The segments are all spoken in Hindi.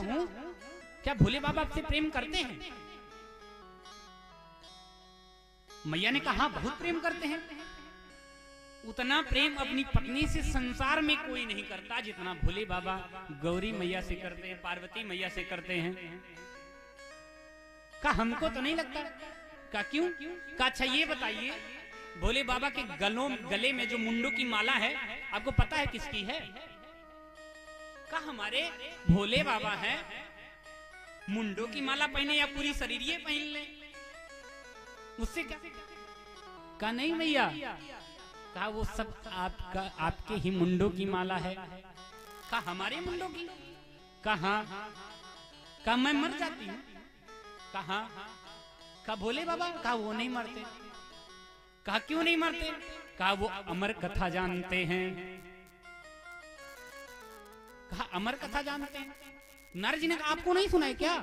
हूँ, क्या भोले बाबा आपसे प्रेम करते हैं? मैया ने कहा, बहुत प्रेम करते हैं। उतना प्रेम अपनी पत्नी से संसार में कोई नहीं करता जितना भोले बाबा गौरी मैया से करते हैं, पार्वती मैया से करते हैं। का हमको तो नहीं लगता। का क्यों? का अच्छा ये बताइए, भोले बाबा के गले में जो मुंडों की माला है, आपको पता है किसकी है? का हमारे भोले बाबा हैं, मुंडों की माला पहने या पूरी शरीर ये पहन ले, मुझसे क्या? का नहीं भैया, कहा वो सब आपके ही मुंडों की माला है। कहा हमारे मुंडों की? कहा का मैं मर जाती हूँ? कहा का भोले बाबा? कहा वो नहीं मरते। कहा क्यों नहीं मरते? कहा वो अमर कथा जानते हैं। कहा अमर कथा जानते हैं? नारद जी ने कहा आपको नहीं सुना है क्या?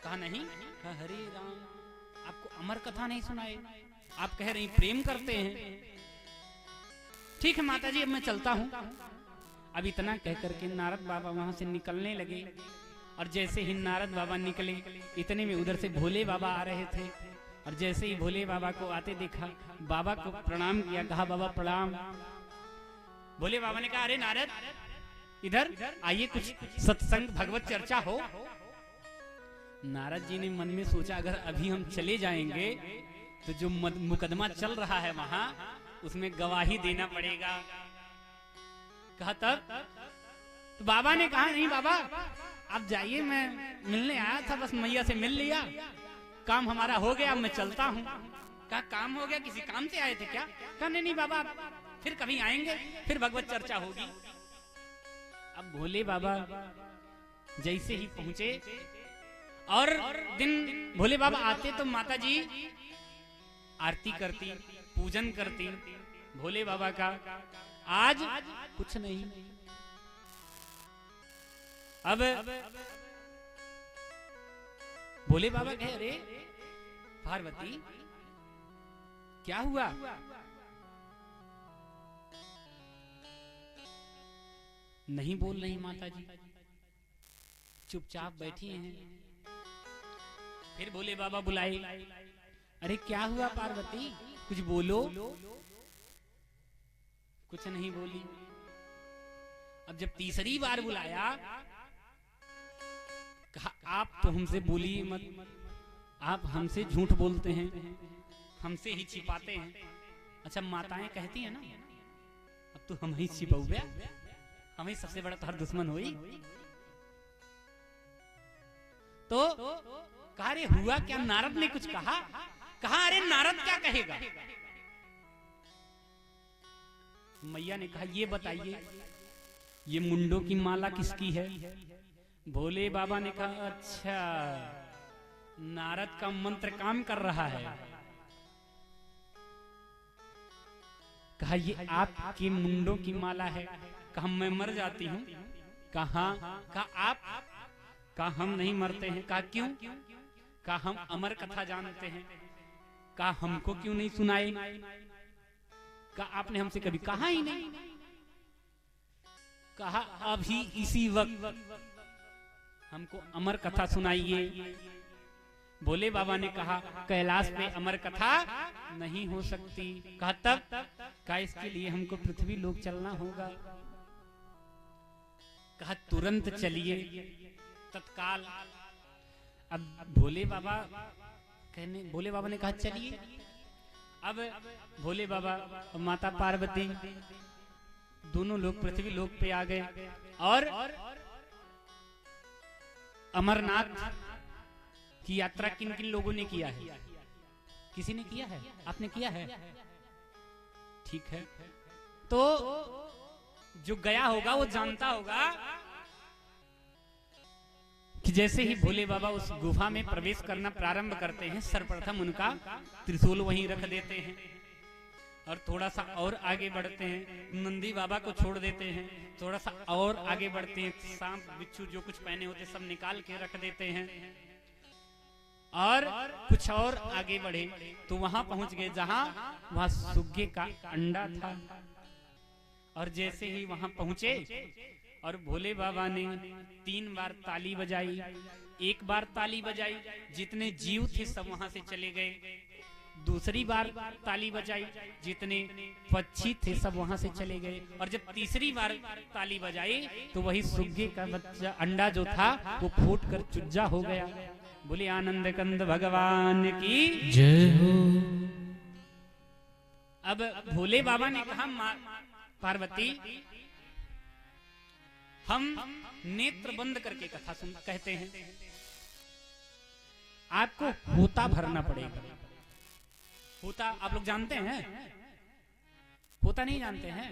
कहा नहीं। कहा हरे राम, आपको अमर कथा नहीं सुनाए, आप कह रही प्रेम करते हैं। ठीक है माता जी, अब मैं चलता हूं। अब इतना कह करके नारद बाबा वहां से निकलने लगे, और जैसे ही नारद बाबा निकले, इतने में उधर से भोले बाबा आ रहे थे, और जैसे ही भोले बाबा को आते देखा, बाबा को प्रणाम किया, कहा बाबा प्रणाम। भोले बाबा ने कहा अरे नारद, इधर आइए, कुछ सत्संग भगवत चर्चा हो। नारद जी ने मन में सोचा, अगर अभी हम चले जाएंगे तो जो मुकदमा चल रहा है वहां, उसमें गवाही देना पड़ेगा। कहा तब? तो बाबा ने कहा नहीं बाबा, आप जाइए, मैं मिलने आया था, बस मैया से मिल लिया, काम हमारा हो गया, अब मैं चलता हूँ। कहा काम हो गया? किसी काम से आए थे क्या? कहा नहीं बाबा, फिर कभी आएंगे, फिर भगवत चर्चा होगी। अब भोले बाबा जैसे ही पहुंचे, और दिन भोले बाबा आते तो माता जी आरती करती, पूजन करती भोले बाबा का। आज कुछ नहीं। अब भोले बाबा कहे अरे पार्वती क्या हुआ? नहीं बोल रही माता जी, चुपचाप बैठी हैं। फिर भोले बाबा बुलाए, अरे क्या हुआ पार्वती, कुछ बोलो। कुछ नहीं बोली। अब जब तीसरी बार बुलाया, कहा आप तो हमसे बोलिए मत, आप हमसे झूठ बोलते हैं, हमसे ही छिपाते हैं। अच्छा माताएं कहती है ना, अब तो हम ही छिपाऊ गया, हम ही सबसे बड़ा तुम्हारा दुश्मन हुई। तो कहा अरे हुआ क्या? नारद ने कुछ कहा? कहा अरे नारद क्या कहेगा? मैया ने कहा ये बताइए, ये मुंडों की माला किसकी है? भोले बाबा ने कहा अच्छा, नारद का मंत्र काम कर रहा है। कहा ये आपके मुंडों की माला है। कहा मैं मर जाती हूँ। कहा आप? कहा हम नहीं मरते हैं। कहा क्यों? कहा हम अमर कथा जानते हैं। कहा हमको क्यों नहीं सुनाए? कहा आपने हमसे कभी कहा ही नहीं। कहा अभी इसी वक्त हमको अमर कथा सुनाइए। भोले बाबा ने कहा कैलाश पे अमर कथा नहीं हो सकती। कहा तब? कहा इसके लिए हमको पृथ्वी लोक चलना होगा। कहा तुरंत चलिए, तत्काल। अब भोले बाबा ने कहा चलिए। अब भोले बाबा और माता पार्वती दोनों लोग पृथ्वी लोक पे आ गए। और अमरनाथ की यात्रा किन किन लोगों ने किया है? किसी ने किया है? आपने किया है? ठीक है, तो जो गया होगा वो जानता होगा कि जैसे ही भोले बाबा उस गुफा में प्रवेश करना प्रारंभ करते हैं, सर्वप्रथम उनका त्रिशूल वहीं रख देते हैं और थोड़ा सा और आगे बढ़ते हैं, नंदी बाबा को छोड़ देते हैं, थोड़ा सा और आगे बढ़ते हैं, सांप बिच्छू जो कुछ पहने होते सब निकाल के रख देते हैं और कुछ और आगे बढ़े तो वहां पहुंच गए जहां वहां सुग्गे का अंडा था। और जैसे ही वहां पहुंचे और भोले बाबा ने 3 बार ताली बजाई। एक बार ताली बजाई, जितने जीव थे सब वहां से चले गए। दूसरी बार ताली बजाई, जितने पक्षी थे सब वहां से चले गए। और जब तीसरी बार ताली बजाई तो वही सुग्गे का बच्चा अंडा जो था वो फूट कर चुज्जा हो गया। बोले आनंद कंद भगवान की जय हो। अब भोले बाबा ने कहा, पार्वती हम नेत्र बंद करके कथा सुन कहते हैं, आपको होता भरना पड़ेगा। होता आप लोग जानते हैं? होता नहीं जानते हैं?